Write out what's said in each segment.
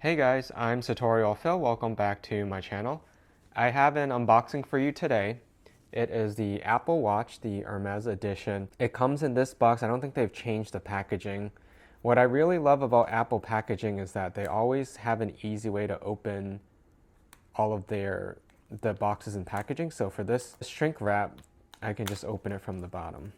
Hey guys, I'm SartorialPhil. Welcome back to my channel. I have an unboxing for you today. It is the Apple Watch, the Hermès edition. It comes in this box. I don't think they've changed the packaging. What I really love about Apple packaging is that they always have an easy way to open all of the boxes and packaging. So for this shrink wrap, I can just open it from the bottom.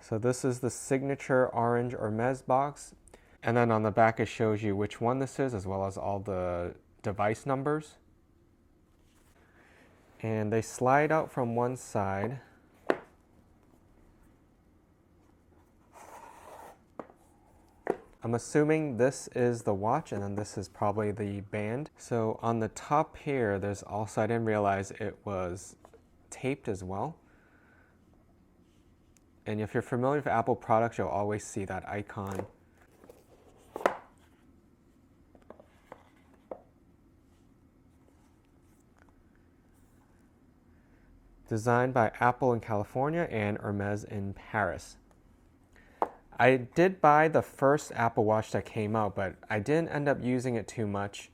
So this is the signature orange Hermès box. And then on the back it shows you which one this is, as well as all the device numbers. And they slide out from one side. I'm assuming this is the watch, and then this is probably the band. So on the top here, there's also, I didn't realize it was taped as well. And if you're familiar with Apple products, you'll always see that icon. Designed by Apple in California and Hermès in Paris. I did buy the first Apple Watch that came out, but I didn't end up using it too much.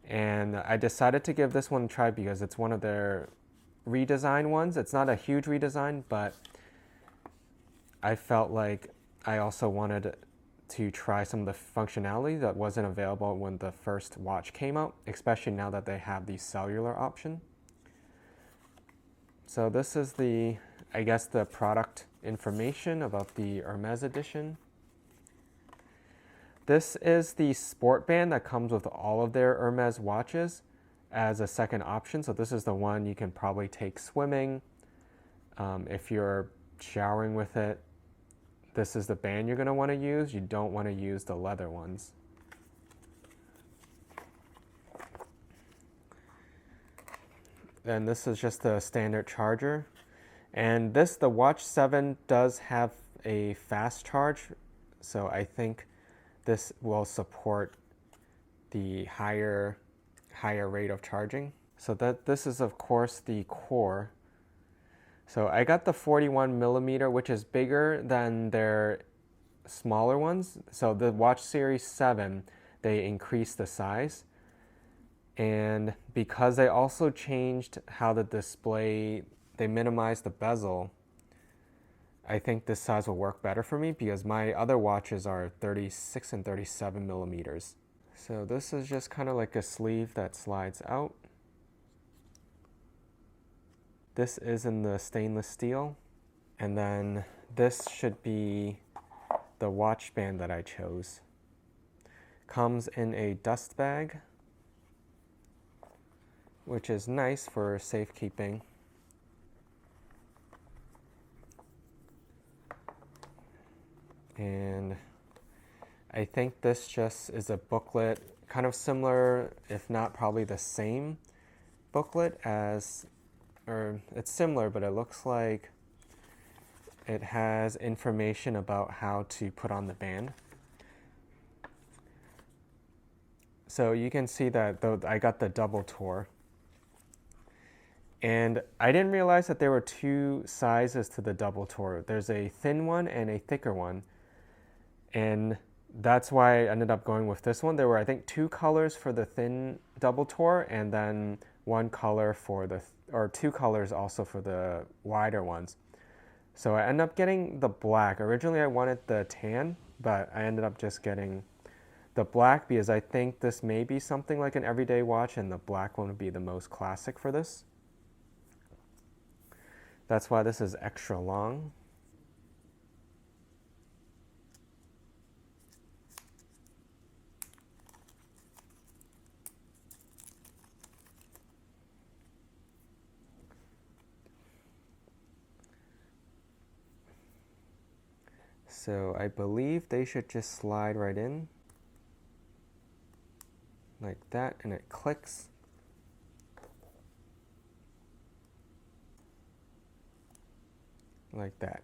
And I decided to give this one a try because it's one of their redesign ones. It's not a huge redesign, but I felt like I also wanted to try some of the functionality that wasn't available when the first watch came out, especially now that they have the cellular option. So this is the, I guess, the product information about the Hermès edition. This is the sport band that comes with all of their Hermès watches as a second option. So this is the one you can probably take swimming. If you're showering with it, this is the band you're going to want to use. You don't want to use the leather ones. And this is just the standard charger. And the Watch 7 does have a fast charge, so I think this will support the higher rate of charging. So this is of course the core. So I got the 41 millimeter, which is bigger than their smaller ones. So the Watch Series 7, they increased the size. And because they also changed how the display, they minimized the bezel, I think this size will work better for me because my other watches are 36 and 37 millimeters. So this is just kind of like a sleeve that slides out. This is in the stainless steel. And then this should be the watch band that I chose. Comes in a dust bag, which is nice for safekeeping. And I think this just is a booklet, kind of similar, if not probably the same booklet as, or it's similar, but it looks like it has information about how to put on the band. So you can see that though I got the double tour. And I didn't realize that there were two sizes to the double tour. There's a thin one and a thicker one. And that's why I ended up going with this one. There were, I think, two colors for the thin double tour, and then one color for or two colors also for the wider ones. So I ended up getting the black. Originally I wanted the tan, but I ended up just getting the black because I think this may be something like an everyday watch, and the black one would be the most classic for this. That's why this is extra long. So I believe they should just slide right in like that, and it clicks. Like that.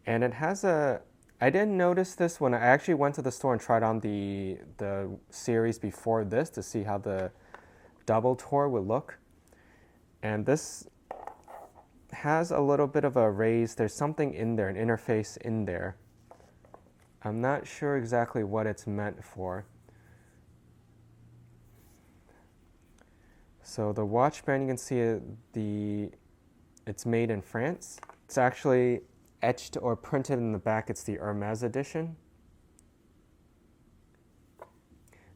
And it has a, I didn't notice this when I actually went to the store and tried on the series before this to see how the double tour would look. And this has a little bit of a raise. There's something in there, an interface in there. I'm not sure exactly what it's meant for. So the watch band, you can see it's made in France. It's actually etched or printed in the back. It's the Hermès edition.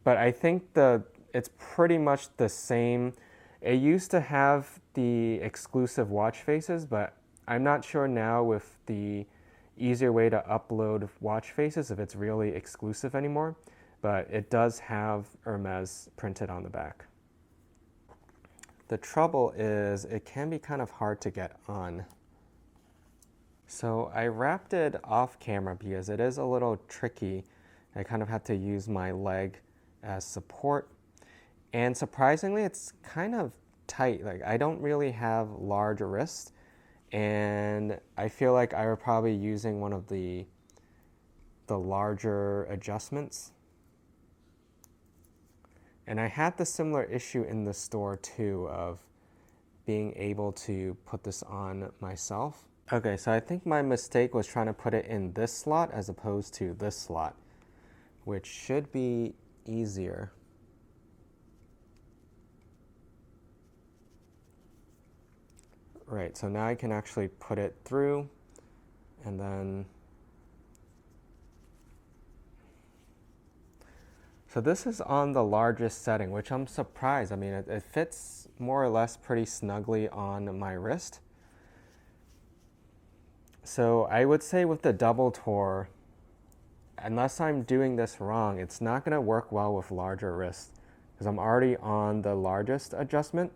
But I think it's pretty much the same. It used to have the exclusive watch faces, but I'm not sure now with the easier way to upload watch faces if it's really exclusive anymore. But it does have Hermès printed on the back. The trouble is it can be kind of hard to get on. So I wrapped it off camera because it is a little tricky. I kind of had to use my leg as support. And surprisingly, it's kind of tight. Like, I don't really have large wrists, and I feel like I would probably using one of the larger adjustments. And I had the similar issue in the store too of being able to put this on myself. Okay, so I think my mistake was trying to put it in this slot as opposed to this slot, which should be easier. Right, so now I can actually put it through, and then so this is on the largest setting, which I'm surprised. I mean, it fits more or less pretty snugly on my wrist. So I would say with the double tour, unless I'm doing this wrong, it's not going to work well with larger wrists because I'm already on the largest adjustment.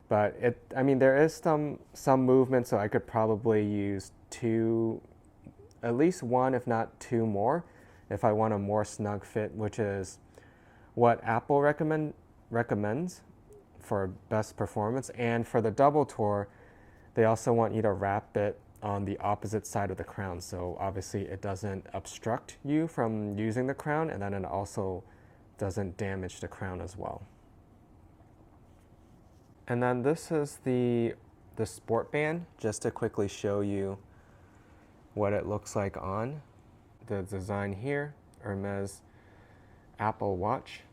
But I mean, there is some movement, so I could probably use at least one, if not two more, if I want a more snug fit, which is what Apple recommends for best performance. And for the double tour, they also want you to wrap it on the opposite side of the crown. So obviously it doesn't obstruct you from using the crown, and then it also doesn't damage the crown as well. And then this is the sport band, just to quickly show you what it looks like on. The design here, Hermès Apple Watch.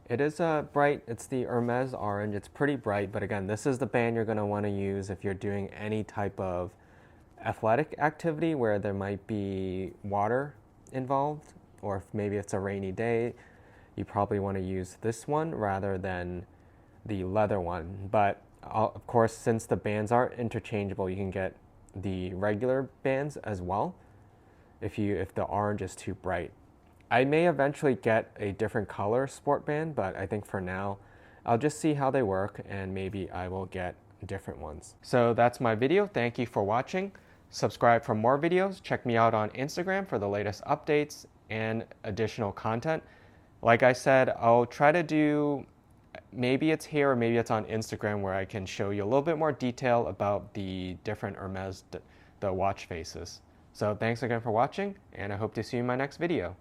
It is bright. It's the Hermès orange. It's pretty bright, but again, this is the band you're going to want to use if you're doing any type of athletic activity where there might be water involved, or if maybe it's a rainy day, you probably want to use this one rather than the leather one. But of course, since the bands are interchangeable, you can get the regular bands as well if the orange is too bright. I may eventually get a different color sport band, but I think for now, I'll just see how they work and maybe I will get different ones. So that's my video. Thank you for watching. Subscribe for more videos. Check me out on Instagram for the latest updates and additional content. Like I said, I'll try to do, maybe it's here or maybe it's on Instagram where I can show you a little bit more detail about the different Hermès, the watch faces. So thanks again for watching, and I hope to see you in my next video.